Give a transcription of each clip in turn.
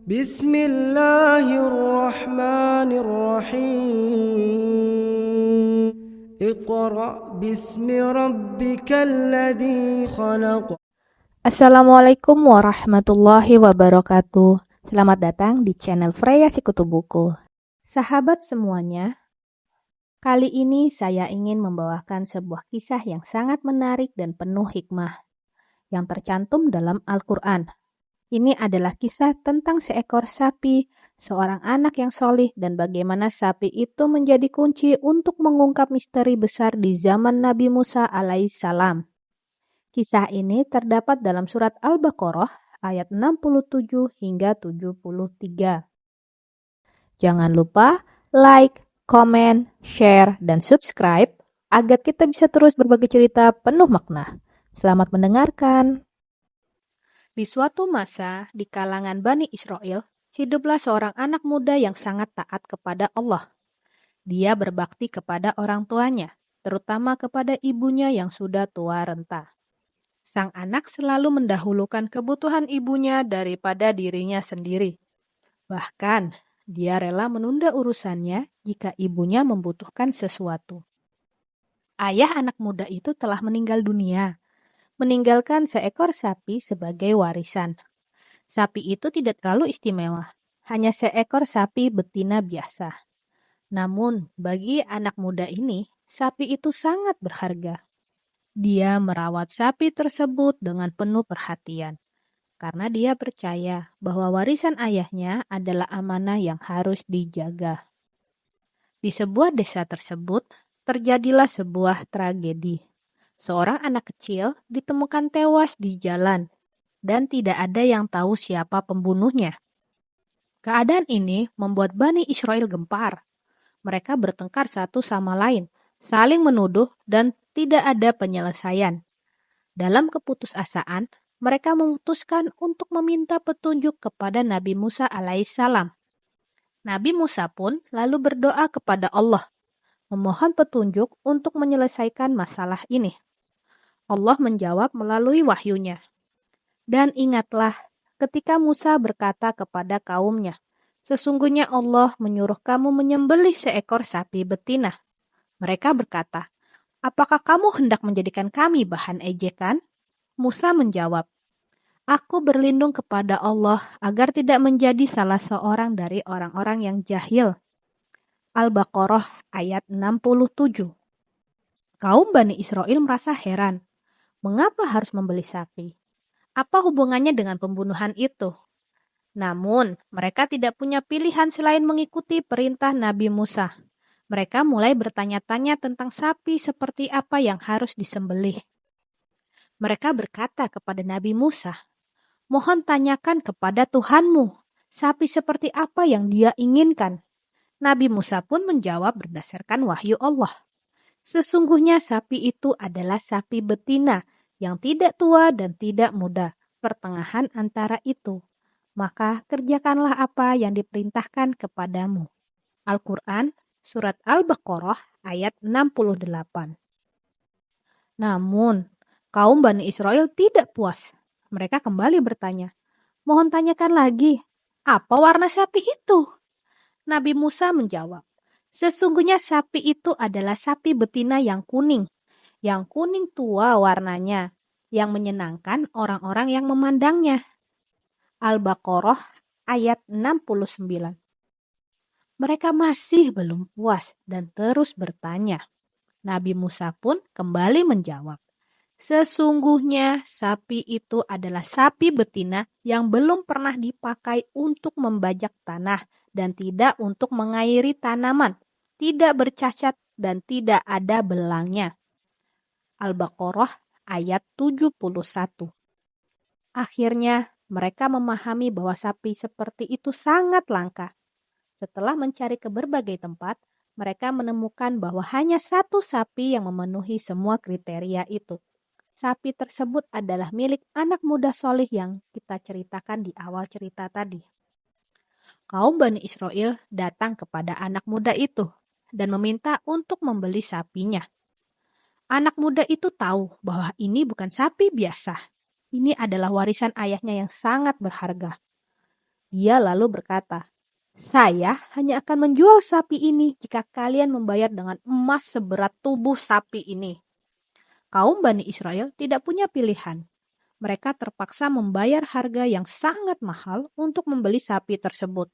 Bismillahirrahmanirrahim. Iqra bismi rabbikal ladzi khalaq. Assalamualaikum warahmatullahi wabarakatuh. Selamat datang di channel Freya Sikutu Buku. Sahabat semuanya, kali ini saya ingin membawakan sebuah kisah yang sangat menarik dan penuh hikmah yang tercantum dalam Al-Quran. Ini adalah kisah tentang seekor sapi, seorang anak yang solih, dan bagaimana sapi itu menjadi kunci untuk mengungkap misteri besar di zaman Nabi Musa alaihissalam. Kisah ini terdapat dalam surat Al-Baqarah ayat 67 hingga 73. Jangan lupa like, komen, share, dan subscribe agar kita bisa terus berbagi cerita penuh makna. Selamat mendengarkan. Di suatu masa, di kalangan Bani Israel, hiduplah seorang anak muda yang sangat taat kepada Allah. Dia berbakti kepada orang tuanya, terutama kepada ibunya yang sudah tua renta. Sang anak selalu mendahulukan kebutuhan ibunya daripada dirinya sendiri. Bahkan, dia rela menunda urusannya jika ibunya membutuhkan sesuatu. Ayah anak muda itu telah meninggal dunia, meninggalkan seekor sapi sebagai warisan. Sapi itu tidak terlalu istimewa, hanya seekor sapi betina biasa. Namun, bagi anak muda ini, sapi itu sangat berharga. Dia merawat sapi tersebut dengan penuh perhatian, karena dia percaya bahwa warisan ayahnya adalah amanah yang harus dijaga. Di sebuah desa tersebut, terjadilah sebuah tragedi. Seorang anak kecil ditemukan tewas di jalan, dan tidak ada yang tahu siapa pembunuhnya. Keadaan ini membuat Bani Israel gempar. Mereka bertengkar satu sama lain, saling menuduh, dan tidak ada penyelesaian. Dalam keputusasaan, mereka memutuskan untuk meminta petunjuk kepada Nabi Musa alaihissalam. Nabi Musa pun lalu berdoa kepada Allah, memohon petunjuk untuk menyelesaikan masalah ini. Allah menjawab melalui wahyunya. Dan ingatlah ketika Musa berkata kepada kaumnya, sesungguhnya Allah menyuruh kamu menyembelih seekor sapi betina. Mereka berkata, apakah kamu hendak menjadikan kami bahan ejekan? Musa menjawab, aku berlindung kepada Allah agar tidak menjadi salah seorang dari orang-orang yang jahil. Al-Baqarah ayat 67. Kaum Bani Israel merasa heran. Mengapa harus membeli sapi? Apa hubungannya dengan pembunuhan itu? Namun, mereka tidak punya pilihan selain mengikuti perintah Nabi Musa. Mereka mulai bertanya-tanya tentang sapi seperti apa yang harus disembelih. Mereka berkata kepada Nabi Musa, mohon tanyakan kepada Tuhanmu, sapi seperti apa yang dia inginkan. Nabi Musa pun menjawab berdasarkan wahyu Allah. Sesungguhnya sapi itu adalah sapi betina yang tidak tua dan tidak muda, pertengahan antara itu. Maka kerjakanlah apa yang diperintahkan kepadamu. Al-Quran, Surat Al-Baqarah, ayat 68. Namun, kaum Bani Israel tidak puas. Mereka kembali bertanya, mohon tanyakan lagi, apa warna sapi itu? Nabi Musa menjawab, sesungguhnya sapi itu adalah sapi betina yang kuning tua warnanya, yang menyenangkan orang-orang yang memandangnya. Al-Baqarah ayat 69. Mereka masih belum puas dan terus bertanya. Nabi Musa pun kembali menjawab, sesungguhnya sapi itu adalah sapi betina yang belum pernah dipakai untuk membajak tanah dan tidak untuk mengairi tanaman, tidak bercacat dan tidak ada belangnya. Al-Baqarah ayat 71. Akhirnya mereka memahami bahwa sapi seperti itu sangat langka. Setelah mencari ke berbagai tempat, mereka menemukan bahwa hanya satu sapi yang memenuhi semua kriteria itu. Sapi tersebut adalah milik anak muda solih yang kita ceritakan di awal cerita tadi. Kaum Bani Israel datang kepada anak muda itu dan meminta untuk membeli sapinya. Anak muda itu tahu bahwa ini bukan sapi biasa. Ini adalah warisan ayahnya yang sangat berharga. Dia lalu berkata, "Saya hanya akan menjual sapi ini jika kalian membayar dengan emas seberat tubuh sapi ini." Kaum Bani Israel tidak punya pilihan. Mereka terpaksa membayar harga yang sangat mahal untuk membeli sapi tersebut.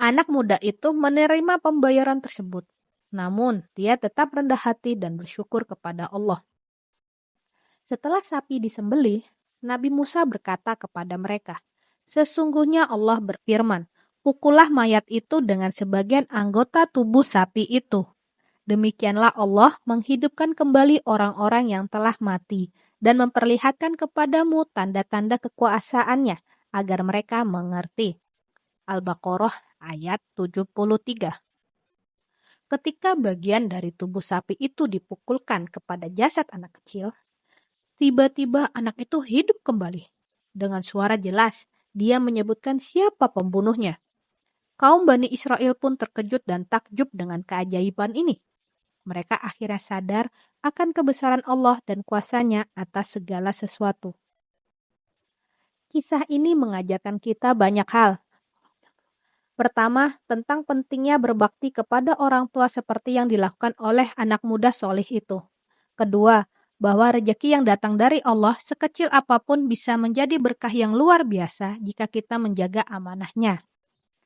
Anak muda itu menerima pembayaran tersebut. Namun, dia tetap rendah hati dan bersyukur kepada Allah. Setelah sapi disembelih, Nabi Musa berkata kepada mereka, "Sesungguhnya Allah berfirman, pukullah mayat itu dengan sebagian anggota tubuh sapi itu. Demikianlah Allah menghidupkan kembali orang-orang yang telah mati dan memperlihatkan kepadamu tanda-tanda kekuasaannya agar mereka mengerti." Al-Baqarah ayat 73. Ketika bagian dari tubuh sapi itu dipukulkan kepada jasad anak kecil, tiba-tiba anak itu hidup kembali. Dengan suara jelas, dia menyebutkan siapa pembunuhnya. Kaum Bani Israel pun terkejut dan takjub dengan keajaiban ini. Mereka akhirnya sadar akan kebesaran Allah dan kuasanya atas segala sesuatu. Kisah ini mengajarkan kita banyak hal. Pertama, tentang pentingnya berbakti kepada orang tua seperti yang dilakukan oleh anak muda solih itu. Kedua, bahwa rejeki yang datang dari Allah sekecil apapun bisa menjadi berkah yang luar biasa jika kita menjaga amanahnya.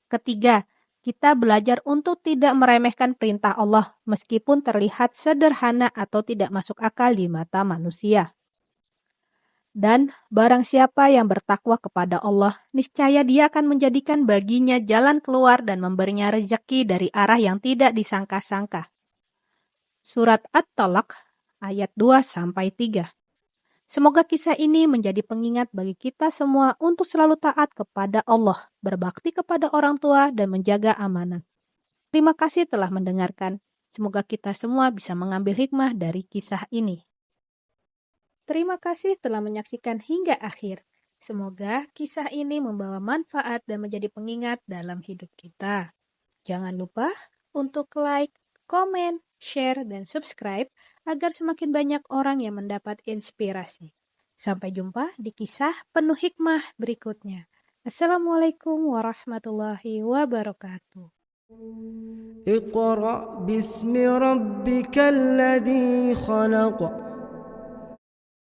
Ketiga, kita belajar untuk tidak meremehkan perintah Allah meskipun terlihat sederhana atau tidak masuk akal di mata manusia. Dan barang siapa yang bertakwa kepada Allah, niscaya Dia akan menjadikan baginya jalan keluar dan memberinya rezeki dari arah yang tidak disangka-sangka. Surat At-Talaq ayat 2-3. Semoga kisah ini menjadi pengingat bagi kita semua untuk selalu taat kepada Allah, berbakti kepada orang tua, dan menjaga amanah. Terima kasih telah mendengarkan. Semoga kita semua bisa mengambil hikmah dari kisah ini. Terima kasih telah menyaksikan hingga akhir. Semoga kisah ini membawa manfaat dan menjadi pengingat dalam hidup kita. Jangan lupa untuk like, komen, share, dan subscribe agar semakin banyak orang yang mendapat inspirasi. Sampai jumpa di kisah penuh hikmah berikutnya. Assalamualaikum warahmatullahi wabarakatuh. اقرأ باسم ربك الذي خلق